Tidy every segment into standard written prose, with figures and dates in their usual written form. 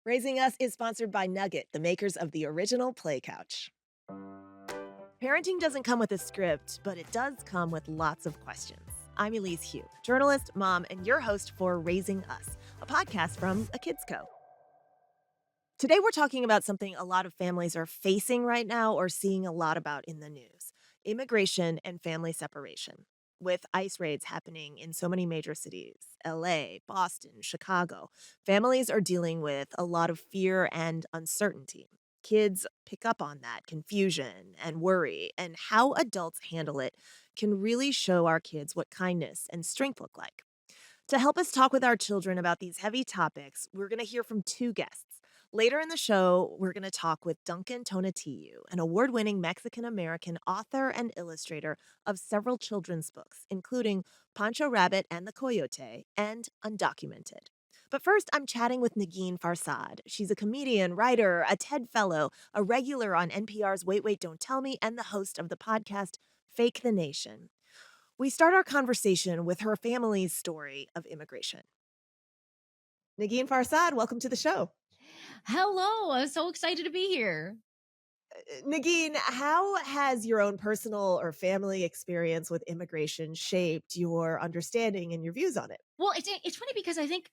Raising Us is sponsored by Nugget, the makers of the original Play Couch. Parenting doesn't come with a script, but it does come with lots of questions. I'm Elise Hu, journalist, mom, and your host for Raising Us, a podcast from A Kids Co. Today, we're talking about something a lot of families are facing right now or seeing a lot about in the news: immigration and family separation. With ICE raids happening in so many major cities, LA, Boston, Chicago, families are dealing with a lot of fear and uncertainty. Kids pick up on that confusion and worry, and how adults handle it can really show our kids what kindness and strength look like. To help us talk with our children about these heavy topics, we're going to hear from two guests. Later in the show, we're going to talk with Duncan Tonatiuh, an award winning Mexican American author and illustrator of several children's books, including Pancho Rabbit and the Coyote and Undocumented. But first, I'm chatting with Negin Farsad. She's a comedian, writer, a TED Fellow, a regular on NPR's Wait, Wait, Don't Tell Me, and the host of the podcast Fake the Nation. We start our conversation with her family's story of immigration. Negin Farsad, welcome to the show. Hello, I'm so excited to be here. Negin, how has your own personal or family experience with immigration shaped your understanding and your views on it? Well, it's funny because I think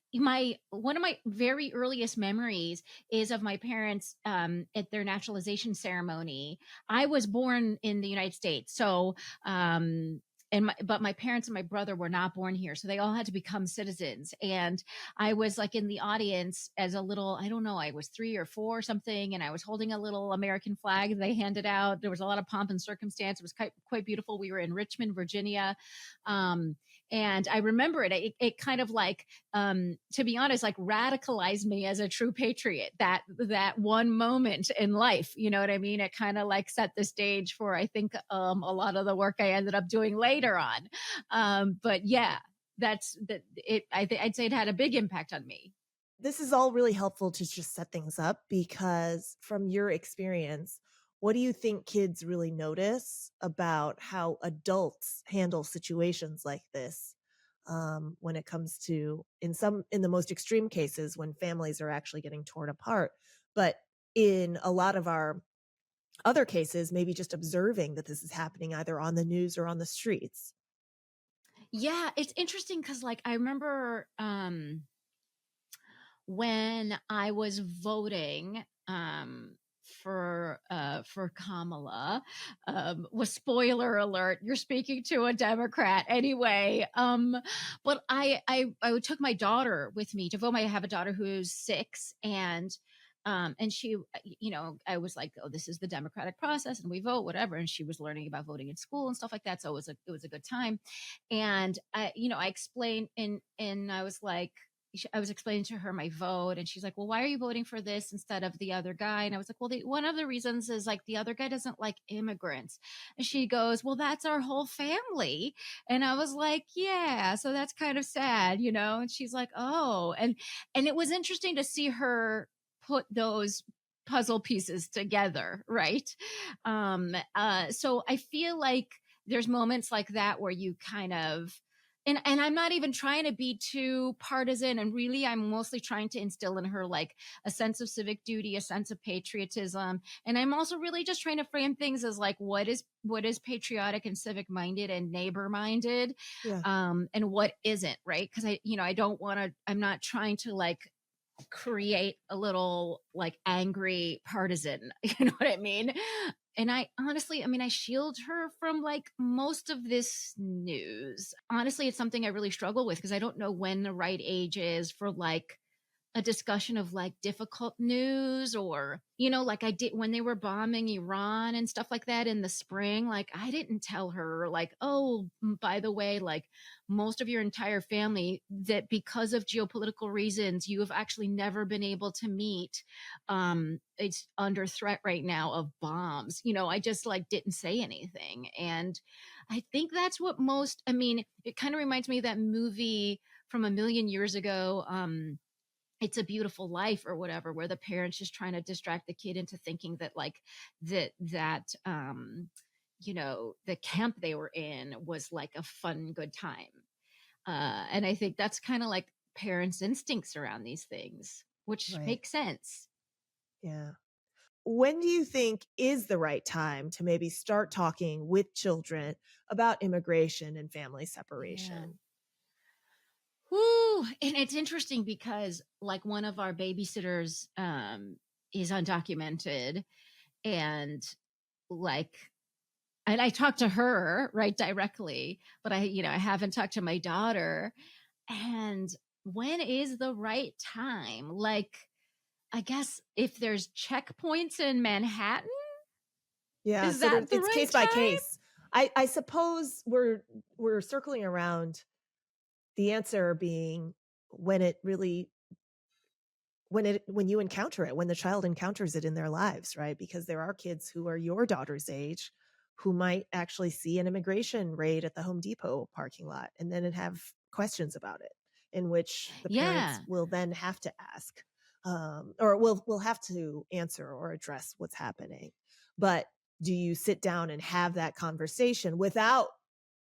one of my very earliest memories is of my parents at their naturalization ceremony. I was born in the United States, so but my parents and my brother were not born here, so they all had to become citizens. And I was like in the audience as a little, I don't know, I was 3 or 4 or something, and I was holding a little American flag that they handed out. There was a lot of pomp and circumstance. It was quite beautiful. We were in Richmond, Virginia. Um, and I remember it kind of like, to be honest, like radicalized me as a true patriot. That one moment in life, you know what I mean? It kind of like set the stage for, I think, a lot of the work I ended up doing later on. But yeah, that's that. I'd say it had a big impact on me. This is all really helpful to just set things up because, from your experience, what do you think kids really notice about how adults handle situations like this, when it comes to, in the most extreme cases, when families are actually getting torn apart, but in a lot of our other cases, maybe just observing that this is happening either on the news or on the streets? Yeah, it's interesting because like I remember when I was voting for Kamala, was spoiler alert, you're speaking to a Democrat anyway. But I took my daughter with me to vote. I have a daughter who's 6, and she, I was like, oh, this is the democratic process and we vote, whatever. And she was learning about voting in school and stuff like that. So it was a good time. And I explained, and I was like, I was explaining to her my vote, and she's like, well, why are you voting for this instead of the other guy? And I was like, well, one of the reasons is like the other guy doesn't like immigrants. And she goes, well, that's our whole family. And I was like, yeah, so that's kind of sad, and she's like, oh. And it was interesting to see her put those puzzle pieces together, right? So I feel like there's moments like that where you kind of, and I'm not even trying to be too partisan, and really I'm mostly trying to instill in her like a sense of civic duty, a sense of patriotism. And I'm also really just trying to frame things as like what is patriotic and civic minded and neighbor minded, Yeah. and what isn't, right? Because I don't want to, I'm not trying to like create a little like angry partisan, you know what I mean? And I honestly, I shield her from like most of this news. Honestly, it's something I really struggle with because I don't know when the right age is for like a discussion of like difficult news, or like I did when they were bombing Iran and stuff like that in the spring. Like I didn't tell her like, oh, by the way, like most of your entire family, that because of geopolitical reasons you have actually never been able to meet, it's under threat right now of bombs. I just like didn't say anything. And I think that's what most, it kind of reminds me of that movie from a million years ago, It's a Beautiful Life or whatever, where the parents just trying to distract the kid into thinking that like the camp they were in was like a fun good time. And I think that's kind of like parents instincts around these things. which Right. makes sense. Yeah. When do you think is the right time to maybe start talking with children about immigration and family Yeah. separation? Woo! And it's interesting because like one of our babysitters is undocumented, and like and I talked to her right directly, but I haven't talked to my daughter. And when is the right time? Like, I guess if there's checkpoints in Manhattan, Yeah, is so there's that the it's right case by time? case. I suppose we're circling around the answer being when it really when you encounter it, when the child encounters it in their lives, right? Because there are kids who are your daughter's age who might actually see an immigration raid at the Home Depot parking lot and then have questions about it, in which the parents Yeah. will then have to ask, or will have to answer or address what's happening. But do you sit down and have that conversation without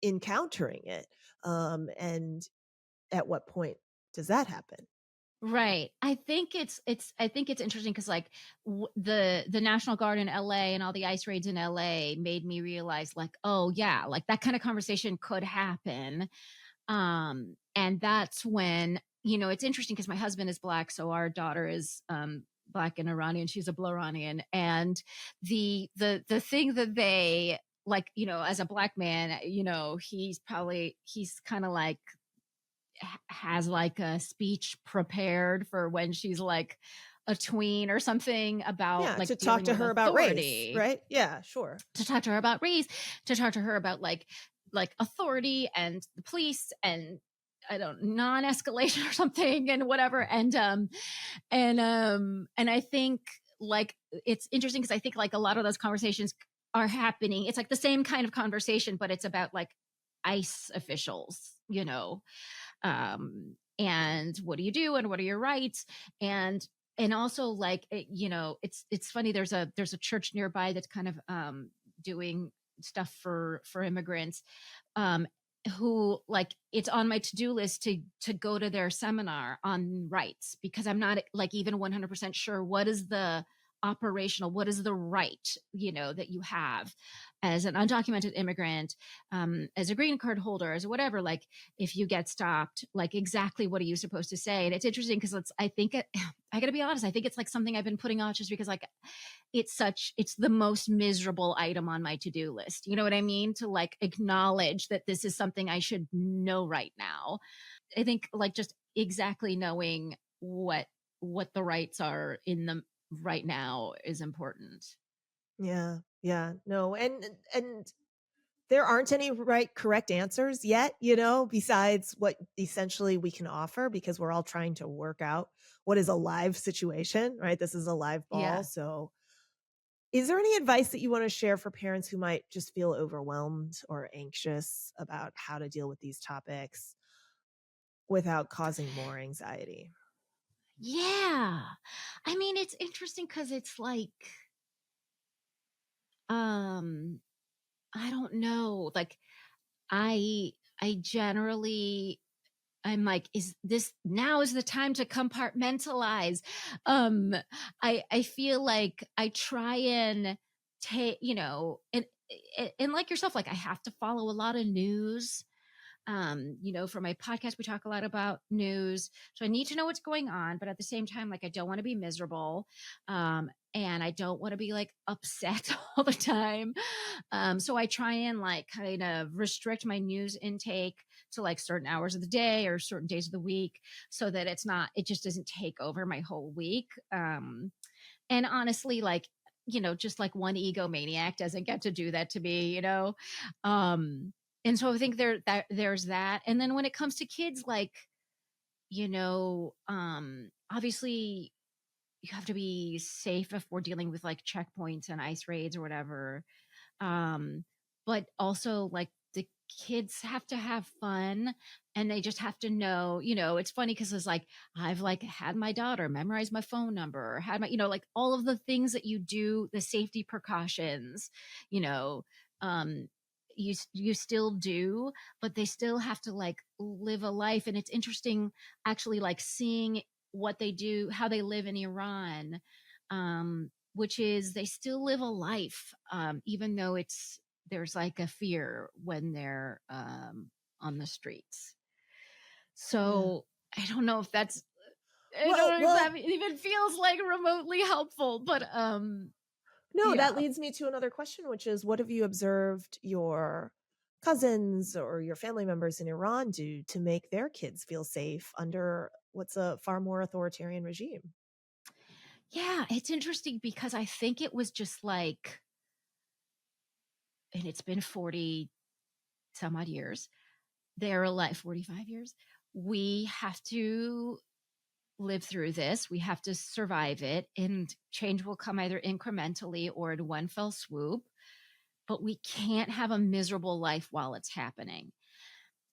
encountering it? And at what point does that happen? Right. I think it's interesting because like the National Guard in LA and all the ICE raids in LA made me realize like, oh yeah, like that kind of conversation could happen. And that's when, it's interesting because my husband is Black, so our daughter is Black and Iranian. She's a Blaranian. And the thing that they like, as a Black man, he's kind of like has like a speech prepared for when she's like a tween or something about Yeah, like to talk dealing to with her about race, authority, right? Yeah, sure. to talk to her about race, to talk to her about like authority and the police and I don't non-escalation or something and whatever. And I think like it's interesting because I think like a lot of those conversations are happening. It's like the same kind of conversation, but it's about like ICE officials, and what do you do and what are your rights, and also like it's funny, there's a church nearby that's kind of doing stuff for immigrants, um who like it's on my to-do list to go to their seminar on rights because I'm not like even 100% sure what is the operational, what is the right that you have as an undocumented immigrant, as a green card holder, as whatever, like if you get stopped, like exactly what are you supposed to say. And it's interesting because I gotta be honest, I think it's like something I've been putting off just because like it's the most miserable item on my to-do list, you know what I mean, to like acknowledge that this is something I should know right now. I think like just exactly knowing what the rights are in them right now is important. Yeah, yeah, no, and there aren't any correct answers yet, besides what essentially we can offer because we're all trying to work out what is a live situation, right? This is a live ball. Yeah. So, is there any advice that you want to share for parents who might just feel overwhelmed or anxious about how to deal with these topics without causing more anxiety? Yeah. I mean, it's interesting because it's like, um, I don't know. Like I I generally I'm like, is this now is the time to compartmentalize? Um, I feel like I try and take, and like yourself, like I have to follow a lot of news. For my podcast we talk a lot about news, so I need to know what's going on, but at the same time like I don't want to be miserable, and I don't want to be like upset all the time, so I try and like kind of restrict my news intake to like certain hours of the day or certain days of the week so that it just doesn't take over my whole week. And honestly, like just like one egomaniac doesn't get to do that to me, um and so I think there's that. And then when it comes to kids, like obviously you have to be safe if we're dealing with like checkpoints and ice raids or whatever, um but also like the kids have to have fun, and they just have to know, it's funny because it's like I've like had my daughter memorize my phone number, or had my, like all of the things that you do, the safety precautions, you know um you still do, but they still have to like live a life. And it's interesting actually like seeing what they do, how they live in Iran, which is they still live a life, even though there's like a fear when they're on the streets. Yeah. So I don't know if I don't Well, know if well, that even feels like remotely helpful, but no, yeah. that leads me to another question, which is what have you observed your cousins or your family members in Iran do to make their kids feel safe under what's a far more authoritarian regime? Yeah, it's interesting because I think it was just like, and it's been 40 some odd years. They're alive 45 years. We have to live through this. We have to survive it, and change will come either incrementally or in one fell swoop. But we can't have a miserable life while it's happening.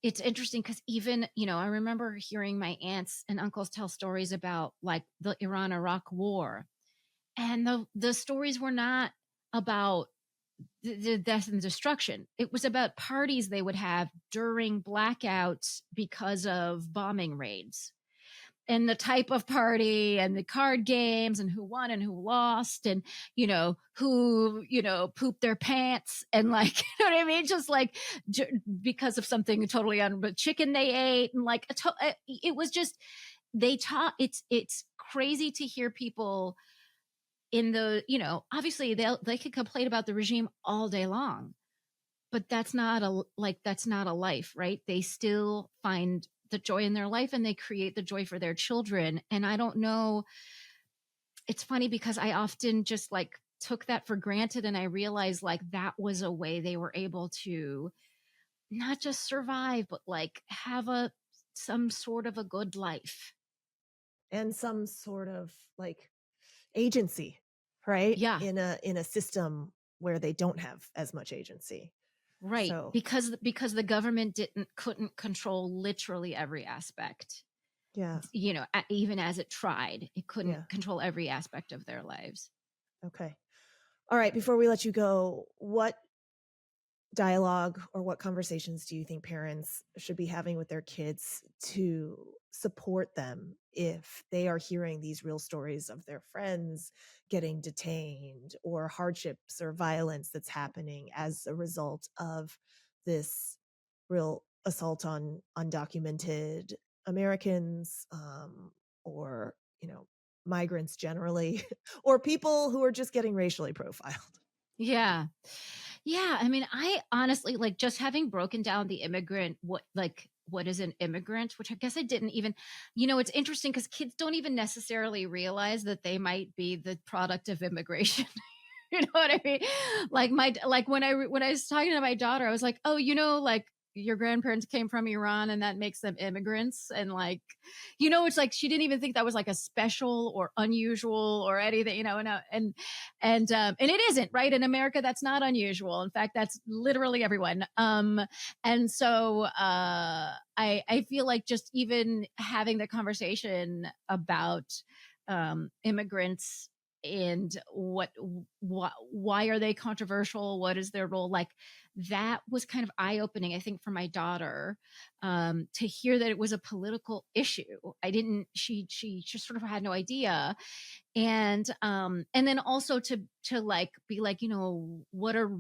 It's interesting because even, I remember hearing my aunts and uncles tell stories about like the Iran-Iraq war. And the stories were not about the death and destruction. It was about parties they would have during blackouts because of bombing raids, and the type of party and the card games and who won and who lost, and who pooped their pants, and like what I mean, just like because of something totally but chicken they ate, and like it was just they taught. It's crazy to hear people in obviously they could complain about the regime all day long, but that's not a life, right? They still find the joy in their life, and they create the joy for their children. And I don't know, it's funny because I often just like took that for granted, and I realized like that was a way they were able to not just survive, but like have some sort of a good life. And some sort of like agency, right? Yeah. In a system where they don't have as much agency. Right, So, because the government couldn't control literally every aspect. yeah. Even as it tried, it couldn't Yeah. control every aspect of their lives. Okay. All right, before we let you go, what dialogue or what conversations do you think parents should be having with their kids to support them if they are hearing these real stories of their friends getting detained or hardships or violence that's happening as a result of this real assault on undocumented Americans, or migrants generally, or people who are just getting racially profiled? Yeah. Yeah, I mean, I honestly like just having broken down the immigrant, what is an immigrant, which I guess I didn't even, it's interesting because kids don't even necessarily realize that they might be the product of immigration. You know what I mean? Like when I was talking to my daughter, I was like, "Oh, like your grandparents came from Iran and that makes them immigrants." And like, it's like she didn't even think that was like a special or unusual or anything, and it isn't, right? In America, that's not unusual. In fact, that's literally everyone. And so I feel like just even having the conversation about immigrants and why are they controversial, what is their role, like that was kind of eye-opening, I think, for my daughter, to hear that it was a political issue. I didn't She just sort of had no idea. And then also to like be like, what are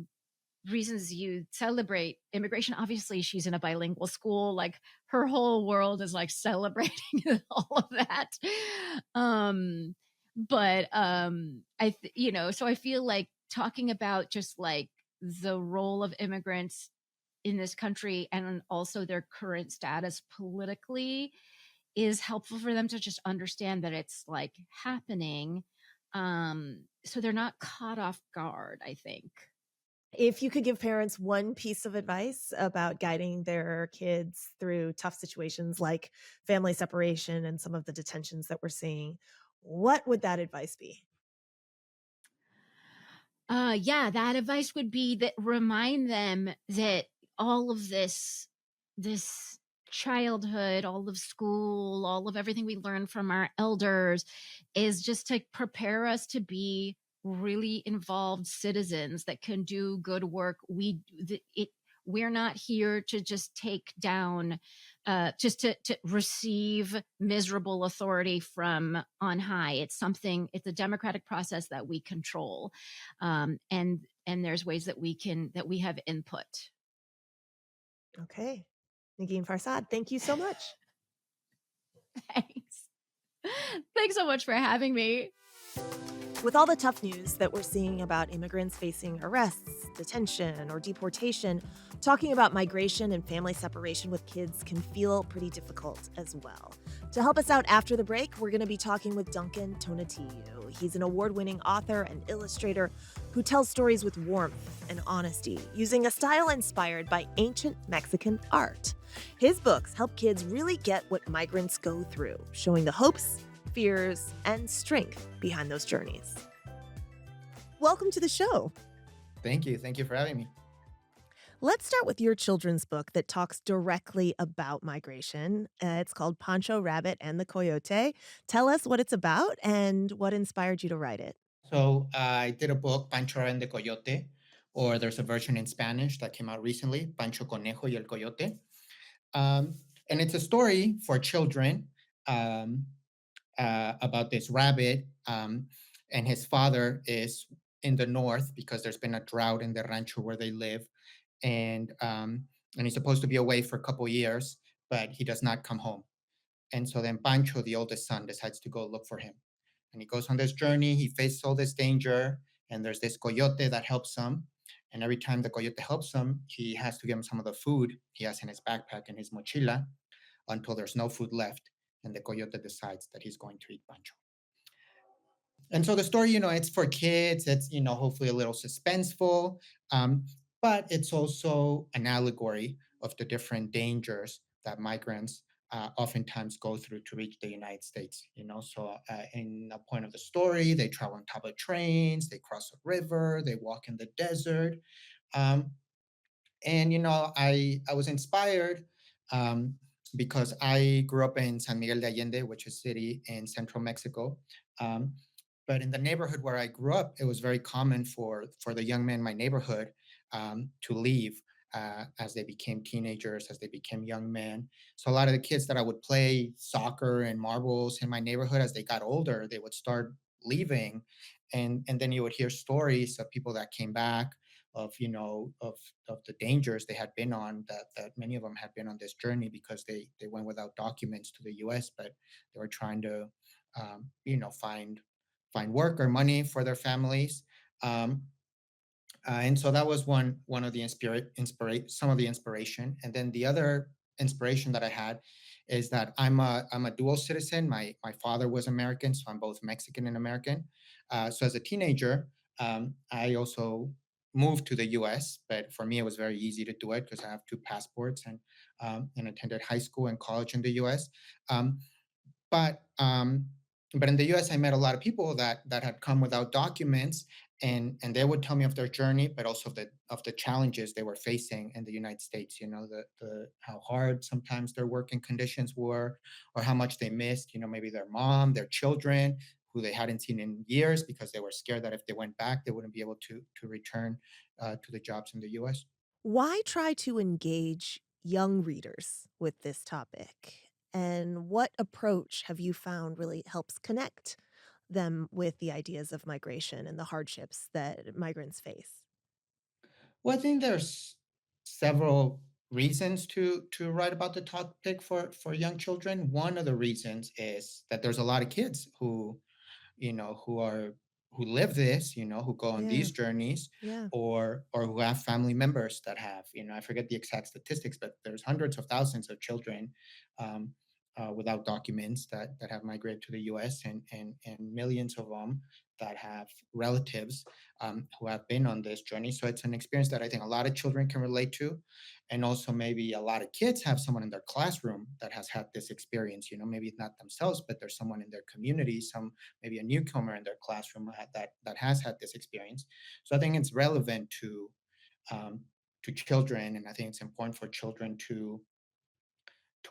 reasons you celebrate immigration. Obviously she's in a bilingual school, like her whole world is like celebrating all of that. So I feel like talking about just like the role of immigrants in this country and also their current status politically is helpful for them to just understand that it's like happening, so they're not caught off guard, I think. If you could give parents one piece of advice about guiding their kids through tough situations like family separation and some of the detentions that we're seeing, what would that advice be? Yeah, that advice would be that remind them that all of this childhood, all of school, all of everything we learn from our elders is just to prepare us to be really involved citizens that can do good work. We're not here to just take down just to receive miserable authority from on high. It's something. It's a democratic process that we control, and there's ways that we have input. Okay. Negin Farsad, thank you so much. Thanks. Thanks so much for having me. With all the tough news that we're seeing about immigrants facing arrests, detention, or deportation, talking about migration and family separation with kids can feel pretty difficult as well. To help us out after the break, we're going to be talking with Duncan Tonatiuh. He's an award winning author and illustrator who tells stories with warmth and honesty, using a style inspired by ancient Mexican art. His books help kids really get what migrants go through, showing the hopes, fears, and strength behind those journeys. Welcome to the show. Thank you. Thank you for having me. Let's start with your children's book that talks directly about migration. It's called Pancho Rabbit and the Coyote. Tell us what it's about and what inspired you to write it. So I did a book, Pancho and the Coyote, or there's a version in Spanish that came out recently, Pancho Conejo y el Coyote. Um, and it's a story for children um, about this rabbit. And his father is in the north because there's been a drought in the rancho where they live. And he's supposed to be away for a couple years, but he does not come home. And so then Pancho, the oldest son, decides to go look for him. And he goes on this journey. He faces all this danger, and there's this coyote that helps him. And every time the coyote helps him, he has to give him some of the food he has in his backpack and his mochila until there's no food left. And the coyote decides that he's going to eat Pancho. And so the story, it's for kids. It's, hopefully a little suspenseful, um, but it's also an allegory of the different dangers that migrants oftentimes go through to reach the United States. So in a point of the story, they travel on top of trains, they cross a river, they walk in the desert. Um, and I was inspired um, because I grew up in San Miguel de Allende, which is a city in central Mexico. Um, but in the neighborhood where I grew up, it was very common for the young men in my neighborhood to leave as they became teenagers, as they became young men. So a lot of the kids that I would play soccer and marbles in my neighborhood, as they got older, they would start leaving, and then you would hear stories of people that came back, of of the dangers they had been on, that many of them had been on this journey because they went without documents to the US, but they were trying to find work or money for their families. um, and so that was one of the some of the inspiration. And then the other inspiration that I had is that I'm a dual citizen. My father was American, so I'm both Mexican and American. So as a teenager, I also moved to the U.S., but for me it was very easy to do it because I have two passports, and attended high school and college in the U.S. Um, but but in the US, I met a lot of people that had come without documents, and they would tell me of their journey, but also of the challenges they were facing in the United States. The how hard sometimes their working conditions were, or how much they missed. Maybe their mom, their children, who they hadn't seen in years because they were scared that if they went back, they wouldn't be able to return to the jobs in the US. Why try to engage young readers with this topic? And what approach have you found really helps connect them with the ideas of migration and the hardships that migrants face? Well, I think there's several reasons to write about the topic for young children. One of the reasons is that there's a lot of kids who live this, who go on Yeah, these journeys, yeah. or who have family members that have, I forget the exact statistics, but there's hundreds of thousands of children um, without documents that have migrated to the US, and millions of them that have relatives who have been on this journey. So it's an experience that I think a lot of children can relate to. And also maybe a lot of kids have someone in their classroom that has had this experience, maybe not themselves, but there's someone in their community, maybe a newcomer in their classroom that has had this experience. So I think it's relevant um, to children, and I think it's important for children to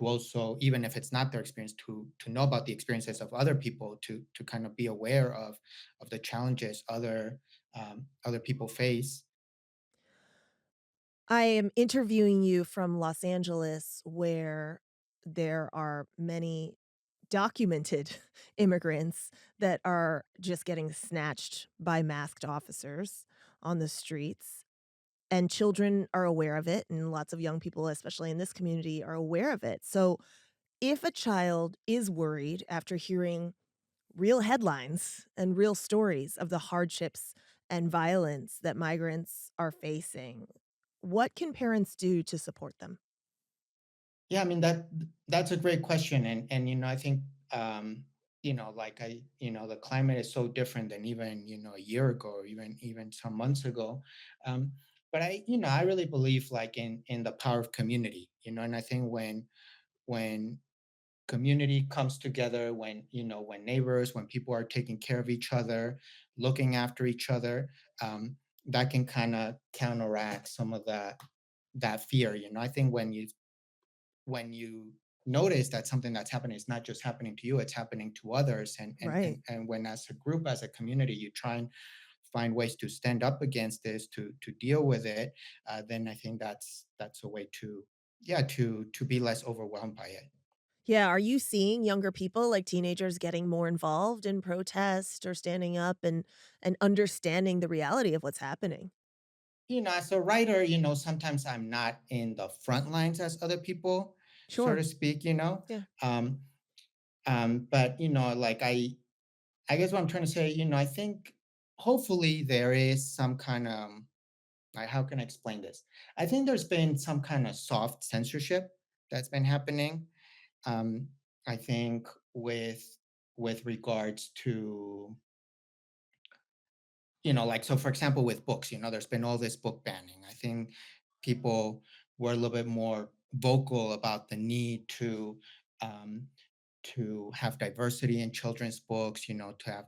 also, even if it's not their experience, to know about the experiences of other people, to kind of be aware of the challenges other people face. I am interviewing you from Los Angeles, where there are many documented immigrants that are just getting snatched by masked officers on the streets, and children are aware of it, and lots of young people, especially in this community, are aware of it. So, if a child is worried after hearing real headlines and real stories of the hardships and violence that migrants are facing, what can parents do to support them? Yeah, I mean that's a great question, and I think like the climate is so different than even a year ago, or even some months ago. Um, but I really believe like in the power of community, and I think when community comes together, when neighbors, when people are taking care of each other, looking after each other, that can kind of counteract some of that fear. I think when you notice that something that's happening is not just happening to you, it's happening to others, and and Right. and, and when as a group, as a community, you try and find ways to stand up against this, to deal with it, then I think that's a way to, yeah, to be less overwhelmed by it. Yeah, are you seeing younger people, like teenagers, getting more involved in protest or standing up and understanding the reality of what's happening? As a writer, sometimes I'm not in the front lines as other people, so Sure. to speak. Yeah. um but like I guess what I'm trying to say, I think hopefully there is some kind of, like, how can I explain this? I think there's been some kind of soft censorship that's been happening. Um, I think with regards to, like, so for example, with books, there's been all this book banning. I think people were a little bit more vocal about the need um, to have diversity in children's books, to have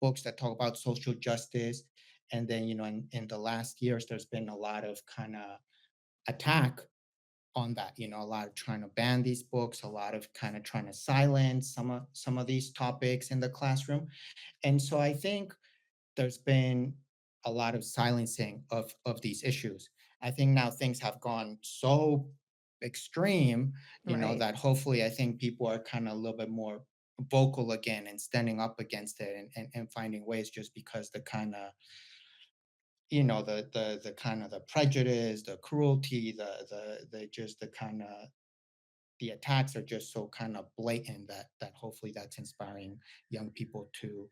books that talk about social justice. And then, in the last years, there's been a lot of kind of attack on that, a lot of trying to ban these books, a lot of kind of trying to silence some of these topics in the classroom. And so I think there's been a lot of silencing of these issues. I think now things have gone so extreme, Right. that hopefully I think people are kind of a little bit more vocal again and standing up against it, and finding ways, just because the kind of the kind of the prejudice, the cruelty, the just the kind of the attacks are just so kind of blatant, that hopefully that's inspiring young people to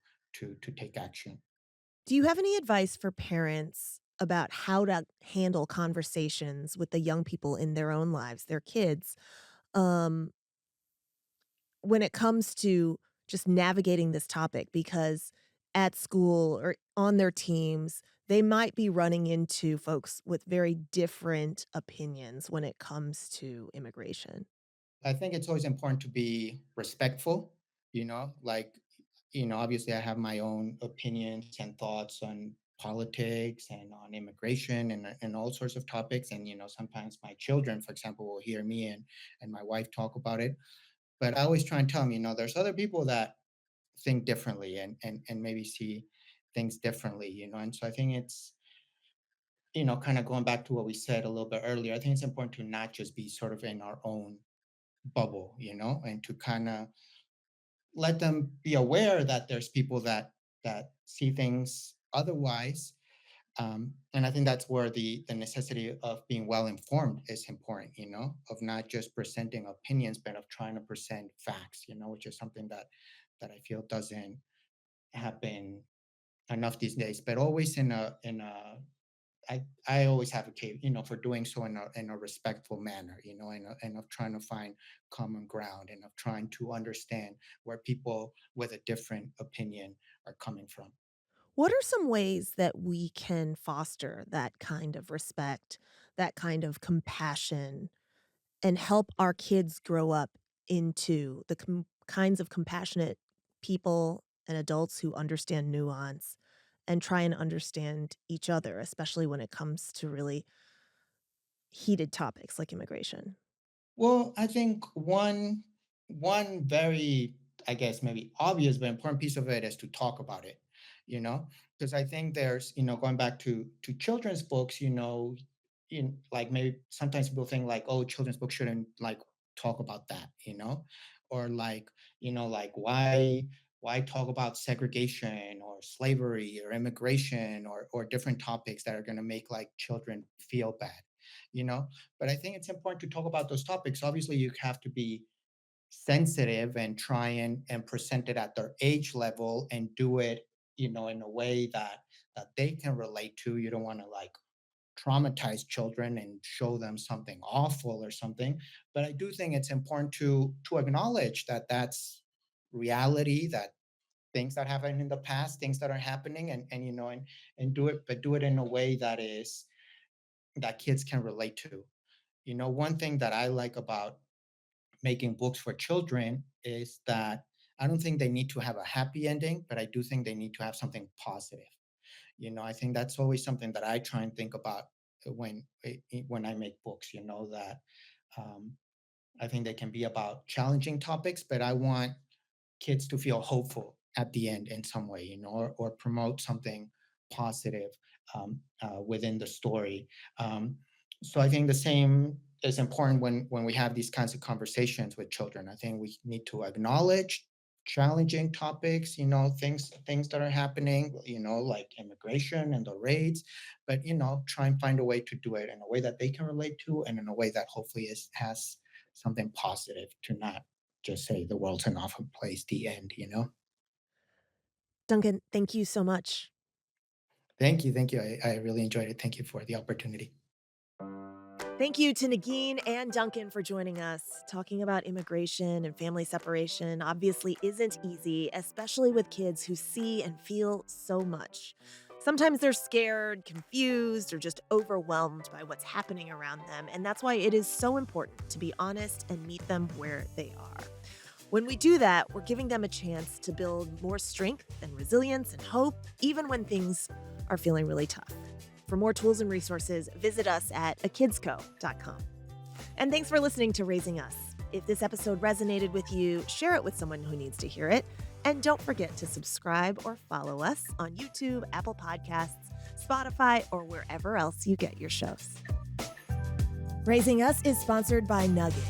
take action. Do you have any advice for parents about how to handle conversations with the young people in their own lives, their kids, um, when it comes to just navigating this topic? Because at school or on their teams, they might be running into folks with very different opinions when it comes to immigration. I think it's always important to be respectful, like, obviously I have my own opinions and thoughts on politics and on immigration, and all sorts of topics. And, sometimes my children, for example, will hear me and my wife talk about it. But I always try and tell them, there's other people that think differently, and maybe see things differently, and so I think it's, kind of going back to what we said a little bit earlier, I think it's important to not just be sort of in our own bubble, and to kind of let them be aware that there's people that see things otherwise. And I think that's where the necessity of being well informed is important, of not just presenting opinions, but of trying to present facts, which is something that I feel doesn't happen enough these days, but always in a I always advocate, for doing so in a respectful manner, and of trying to find common ground, and of trying to understand where people with a different opinion are coming from. What are some ways that we can foster that kind of respect, that kind of compassion, and help our kids grow up into the kinds of compassionate people and adults who understand nuance and try and understand each other, especially when it comes to really heated topics like immigration? Well, I think one very, I guess, maybe obvious but important piece of it is to talk about it, you know, because I think there's, going back to children's books, in like maybe sometimes people think like, oh, children's books shouldn't like talk about that, or like, like why talk about segregation or slavery or immigration or different topics that are going to make like children feel bad, you know? But I think it's important to talk about those topics. Obviously, you have to be sensitive and try and present it at their age level and do it, in a way that they can relate to. You don't want to like traumatize children and show them something awful or something. But I do think it's important to acknowledge that that's reality, that things that happened in the past, things that are happening, and do it, but do it in a way that kids can relate to. One thing that I like about making books for children is that I don't think they need to have a happy ending, but I do think they need to have something positive. I think that's always something that I try and think about when I make books. That um, I think they can be about challenging topics, but I want kids to feel hopeful at the end in some way, or promote something positive within the story. Um, so I think the same is important when we have these kinds of conversations with children. I think we need to acknowledge challenging topics, things that are happening, like immigration and the raids, but try and find a way to do it in a way that they can relate to, and in a way that hopefully has something positive, to not just say the world's an awful place, the end. Duncan, thank you so much. Thank you. Thank you. I really enjoyed it. Thank you for the opportunity. Thank you to Negin and Duncan for joining us. Talking about immigration and family separation obviously isn't easy, especially with kids who see and feel so much. Sometimes they're scared, confused, or just overwhelmed by what's happening around them, and that's why it is so important to be honest and meet them where they are. When we do that, we're giving them a chance to build more strength and resilience and hope, even when things are feeling really tough. For more tools and resources, visit us at akidsco.com. And thanks for listening to Raising Us. If this episode resonated with you, share it with someone who needs to hear it. And don't forget to subscribe or follow us on YouTube, Apple Podcasts, Spotify, or wherever else you get your shows. Raising Us is sponsored by Nugget.